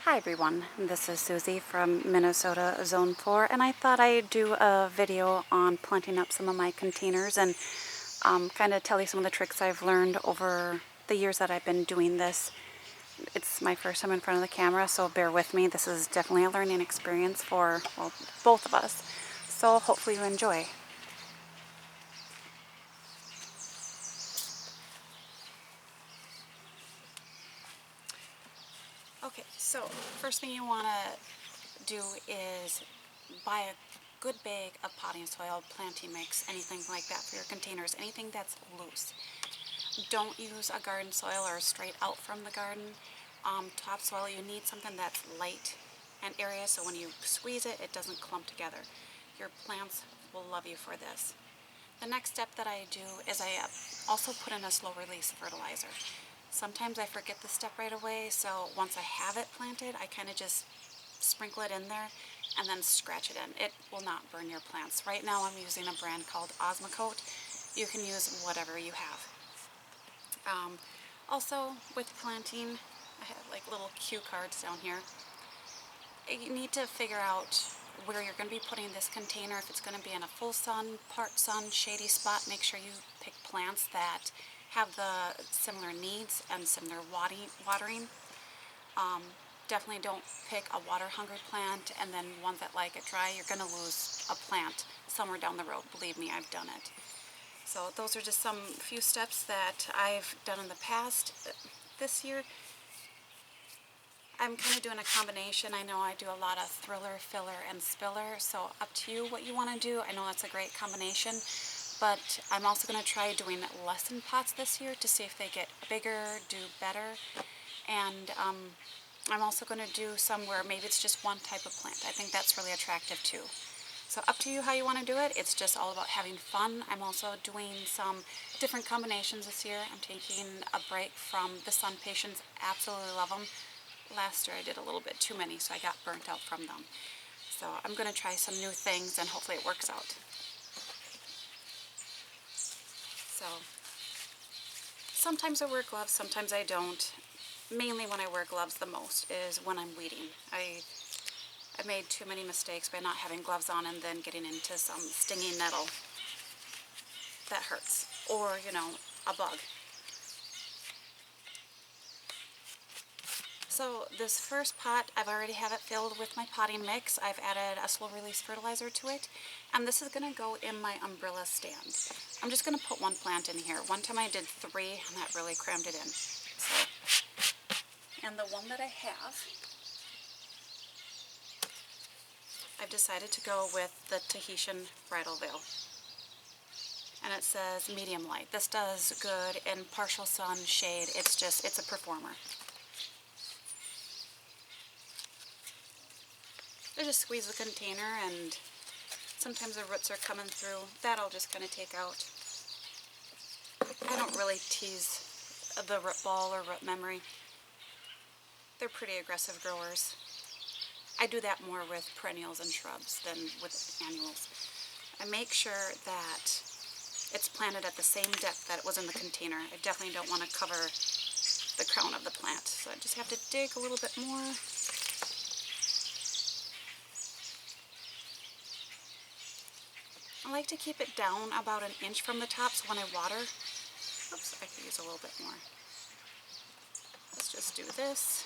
Hi everyone, this is Susie from Minnesota Zone 4, and I thought I'd do a video on planting up some of my containers and kind of tell you some of the tricks I've learned over the years that I've been doing this. It's my first time in front of the camera, so bear with me. This is definitely a learning experience for, well, both of us. So hopefully you enjoy. Okay, so first thing you want to do is buy a good bag of potting soil, planting mix, anything like that for your containers, anything that's loose. Don't use a garden soil or straight out from the garden. Topsoil, you need something that's light and area so when you squeeze it, it doesn't clump together. Your plants will love you for this. The next step that I do is I also put in a slow release fertilizer. Sometimes I forget this step right away, so once I have it planted, I kind of just sprinkle it in there and then scratch it in. It will not burn your plants. Right now I'm using a brand called Osmocote. You can use whatever you have. Also with planting, I have like little cue cards down here. You need to figure out where you're going to be putting this container. If it's going to be in a full sun, part sun, shady spot, make sure you pick plants that have the similar needs and similar watering. Definitely don't pick a water-hungry plant and then ones that like it dry. You're going to lose a plant somewhere down the road. Believe me, I've done it. So those are just some few steps that I've done in the past. This year, I'm kind of doing a combination. I know I do a lot of thriller, filler, and spiller, so up to you what you want to do. I know that's a great combination, but I'm also going to try doing lesson pots this year to see if they get bigger, do better, and I'm also going to do some where maybe it's just one type of plant. I think that's really attractive too. So up to you how you want to do it. It's just all about having fun. I'm also doing some different combinations this year. I'm taking a break from the Sun Patience. Absolutely love them. Last year I did a little bit too many, so I got burnt out from them. So I'm going to try some new things and hopefully it works out. So sometimes I wear gloves, sometimes I don't. Mainly when I wear gloves the most is when I'm weeding. I made too many mistakes by not having gloves on and then getting into some stinging nettle. That hurts. Or, you know, a bug. So this first pot, I've already have it filled with my potting mix. I've added a slow release fertilizer to it. And this is going to go in my umbrella stand. I'm just going to put one plant in here. One time I did 3 and that really crammed it in. So, and the one that I have, I've decided to go with the Tahitian bridal veil. And it says medium light. This does good in partial sun, shade. It's a performer. I just squeeze the container and sometimes the roots are coming through. That I'll just kind of take out. I don't really tease the root ball or root memory. They're pretty aggressive growers. I do that more with perennials and shrubs than with annuals. I make sure that it's planted at the same depth that it was in the container. I definitely don't want to cover the crown of the plant. So I just have to dig a little bit more. I like to keep it down about 1 inch from the top so when I water, oops, I could use a little bit more. Let's just do this.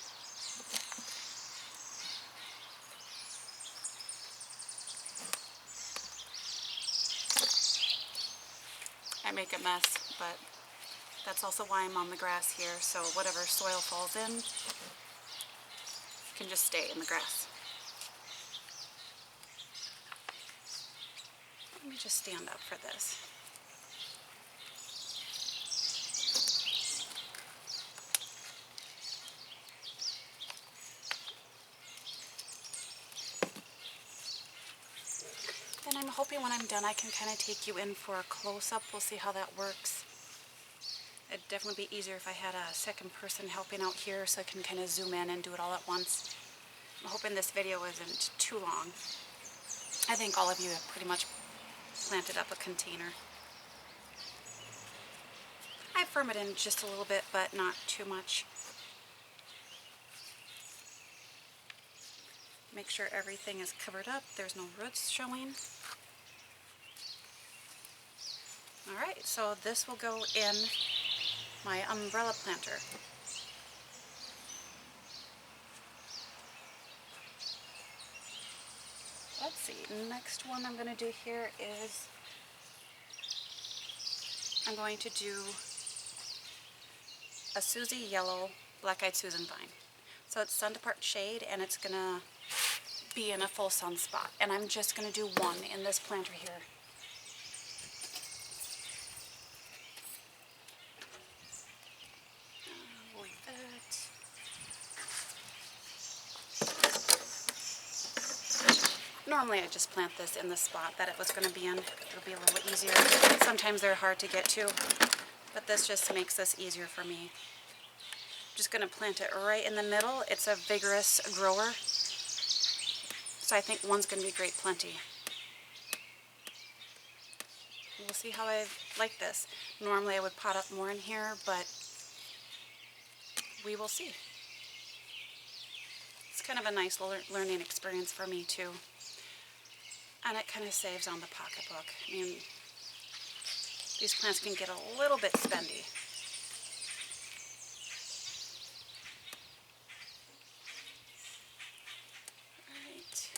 I make a mess, but that's also why I'm on the grass here, so whatever soil falls in can just stay in the grass. Let me just stand up for this. Then I'm hoping when I'm done I can kind of take you in for a close-up. We'll see how that works. It'd definitely be easier if I had a second person helping out here so I can kind of zoom in and do it all at once. I'm hoping this video isn't too long. I think all of you have pretty much planted up a container. I firm it in just a little bit, but not too much. Make sure everything is covered up. There's no roots showing. Alright, so this will go in my umbrella planter. Let's see, next one I'm going to do here is I'm going to do a Susie Yellow Black-Eyed Susan vine. So it's sun to part shade, and it's going to be in a full sun spot. And I'm just going to do one in this planter here. Like that. Normally I just plant this in the spot that it was going to be in. It'll be a little easier. Sometimes they're hard to get to, but this just makes this easier for me. I'm just going to plant it right in the middle. It's a vigorous grower, so I think one's going to be great plenty. We'll see how I like this. Normally I would pot up more in here, but we will see. It's kind of a nice learning experience for me too. And it kind of saves on the pocketbook. I mean, these plants can get a little bit spendy. Right.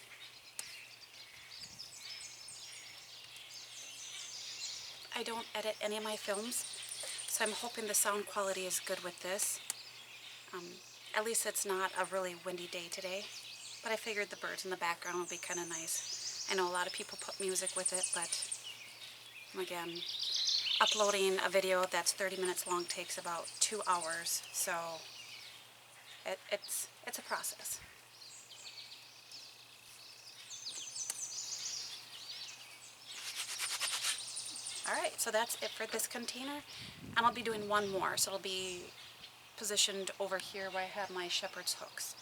I don't edit any of my films, so I'm hoping the sound quality is good with this. At least it's not a really windy day today, but I figured the birds in the background would be kind of nice. I know a lot of people put music with it, but again, uploading a video that's 30 minutes long takes about 2 hours, so it's a process. Alright, so that's it for this container, and I'll be doing one more, so it'll be positioned over here where I have my shepherd's hooks.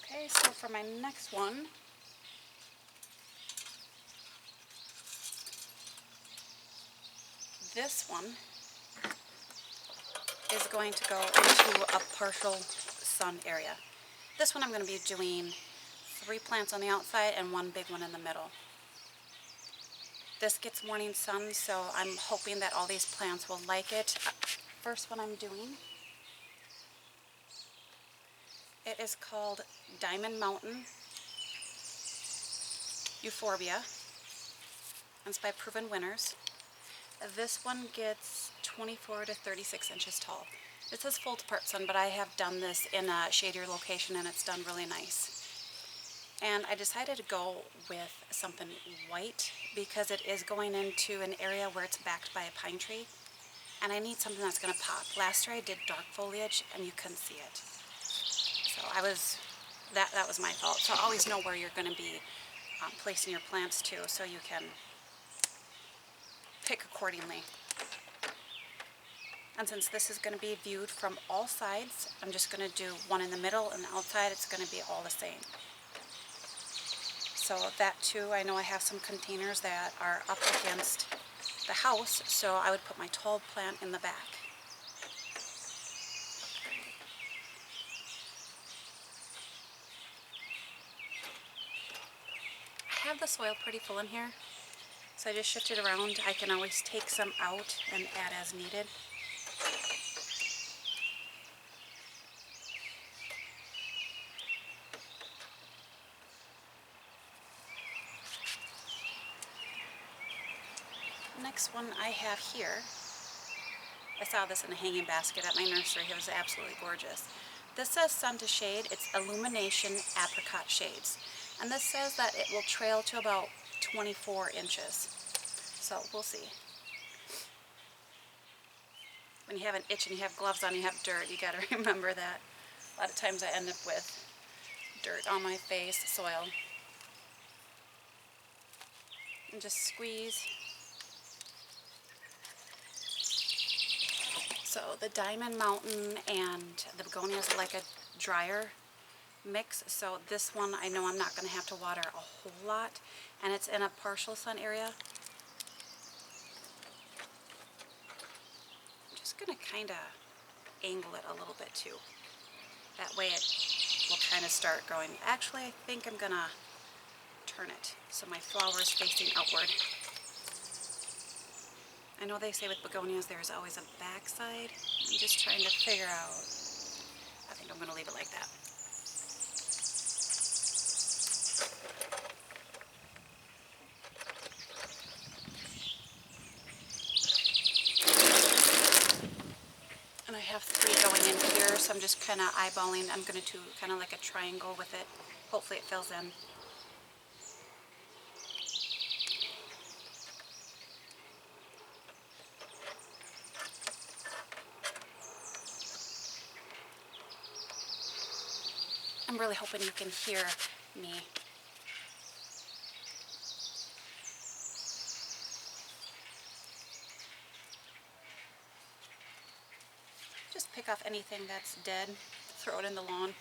Okay, so for my next one, this one is going to go into a partial sun area. This one I'm going to be doing 3 plants on the outside and 1 big one in the middle. This gets morning sun, so I'm hoping that all these plants will like it. First one I'm doing, it is called Diamond Mountain Euphorbia, and it's by Proven Winners. This one gets 24 to 36 inches tall. It says full to part sun, but I have done this in a shadier location and it's done really nice. And I decided to go with something white because it is going into an area where it's backed by a pine tree. And I need something that's going to pop. Last year I did dark foliage and you couldn't see it. So that was my fault. So always know where you're going to be placing your plants too, so you can pick accordingly. And since this is going to be viewed from all sides, I'm just going to do one in the middle, and the outside it's going to be all the same. So that too, I know I have some containers that are up against the house, so I would put my tall plant in the back. I have the soil pretty full in here, so I just shift it around. I can always take some out and add as needed. Next one I have here, I saw this in a hanging basket at my nursery. It was absolutely gorgeous. This says sun to shade. It's Illumination Apricot Shades. And this says that it will trail to about 24 inches. So we'll see. When you have an itch and you have gloves on, you have dirt, you gotta remember that. A lot of times I end up with dirt on my face, soil. And just squeeze. So the Diamond Mountain and the begonias are like a drier mix, so this one I know I'm not going to have to water a whole lot, and it's in a partial sun area. I'm just going to kind of angle it a little bit too. That way it will kind of start growing. Actually, I think I'm going to turn it so my flower is facing outward. I know they say with begonias there's always a backside. I'm just trying to figure out. I think I'm going to leave it like that. And I have 3 going in here, so I'm just kind of eyeballing. I'm going to do kind of like a triangle with it. Hopefully it fills in. I'm really hoping you can hear me. Just pick off anything that's dead, throw it in the lawn.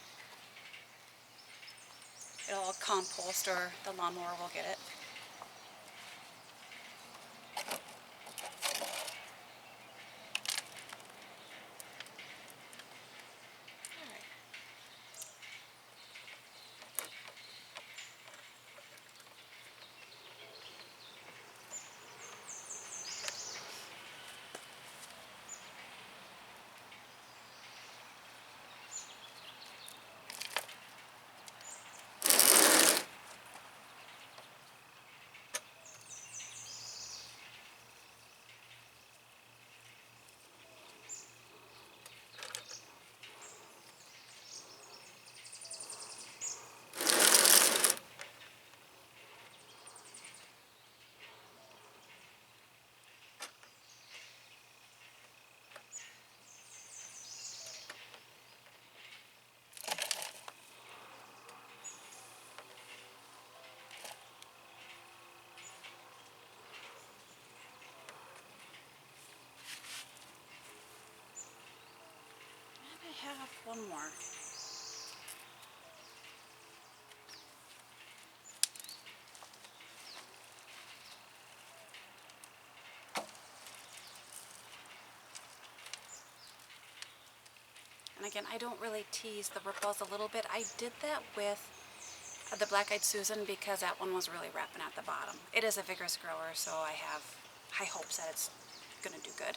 It'll all compost or the lawnmower will get it. I have one more. And again, I don't really tease the root balls a little bit. I did that with the Black-Eyed Susan because that one was really wrapping at the bottom. It is a vigorous grower, so I have high hopes that it's going to do good.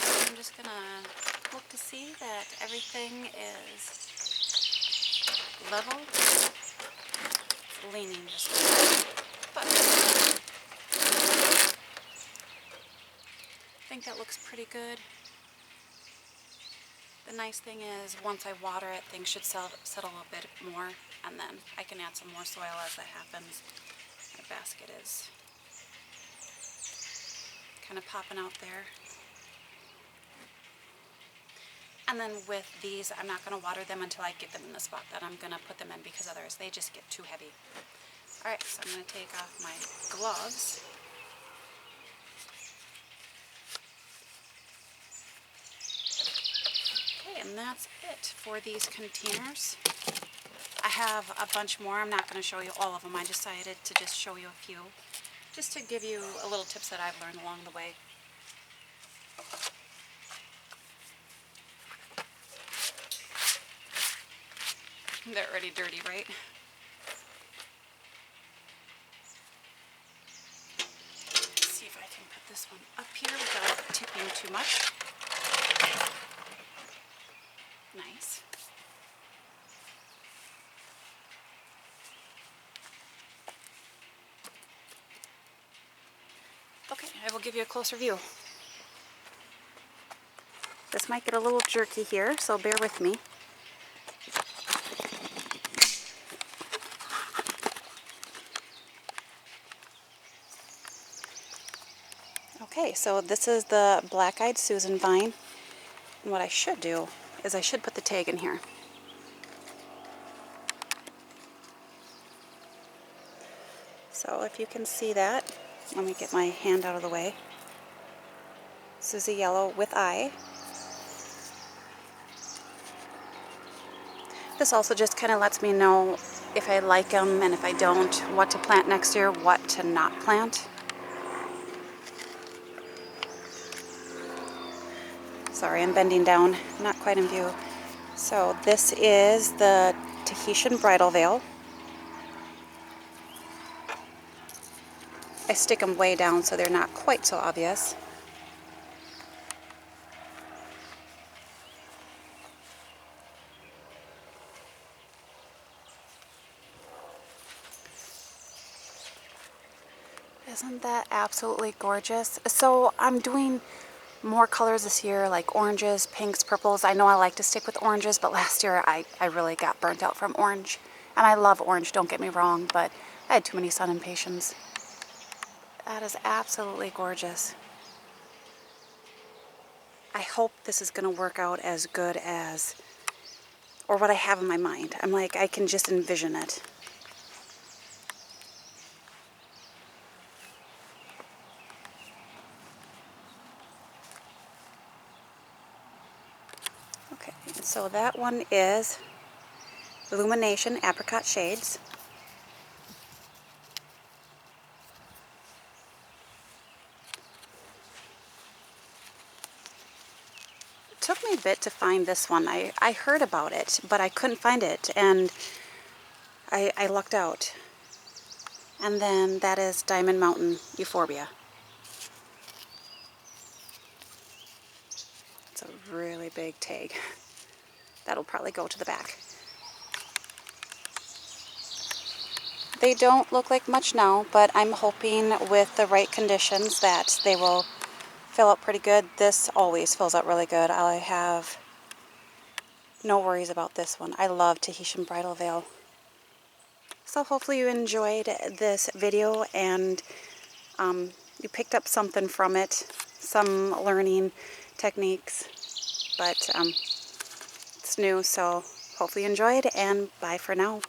I'm just going to look to see that everything is level. It's leaning just a little, but I think that looks pretty good. The nice thing is once I water it, things should settle a bit more, and then I can add some more soil as that happens. My basket is kind of popping out there. And then with these, I'm not going to water them until I get them in the spot that I'm going to put them in, because otherwise they just get too heavy. Alright, so I'm going to take off my gloves. Okay, and that's it for these containers. I have a bunch more. I'm not going to show you all of them. I decided to just show you a few, just to give you a little tips that I've learned along the way. They're already dirty, right? Let's see if I can put this one up here without tipping too much. Nice. Okay, I will give you a closer view. This might get a little jerky here, so bear with me. Okay, so this is the Black-Eyed Susan vine. And what I should do is I should put the tag in here. So if you can see that, let me get my hand out of the way. This is a yellow with eye. This also just kind of lets me know if I like them and if I don't, what to plant next year, what to not plant. Sorry, I'm bending down, not quite in view. So this is the Tahitian bridal veil. I stick them way down so they're not quite so obvious. Isn't that absolutely gorgeous? So I'm doing more colors this year, like oranges, pinks, purples. I know I like to stick with oranges, but last year I really got burnt out from orange. And I love orange, don't get me wrong, but I had too many sun impatiens. That is absolutely gorgeous. I hope this is going to work out as good as, or what I have in my mind. I'm like, I can just envision it. Okay, so that one is Illumination Apricot Shades. It took me a bit to find this one. I heard about it, but I couldn't find it, and I lucked out. And then that is Diamond Mountain Euphorbia. It's a really big tag. That'll probably go to the back. They don't look like much now, but I'm hoping with the right conditions that they will fill up pretty good. This always fills up really good. I have no worries about this one. I love Tahitian Bridal Veil. So hopefully you enjoyed this video and you picked up something from it, some learning techniques, but it's new, so hopefully you enjoyed, and bye for now.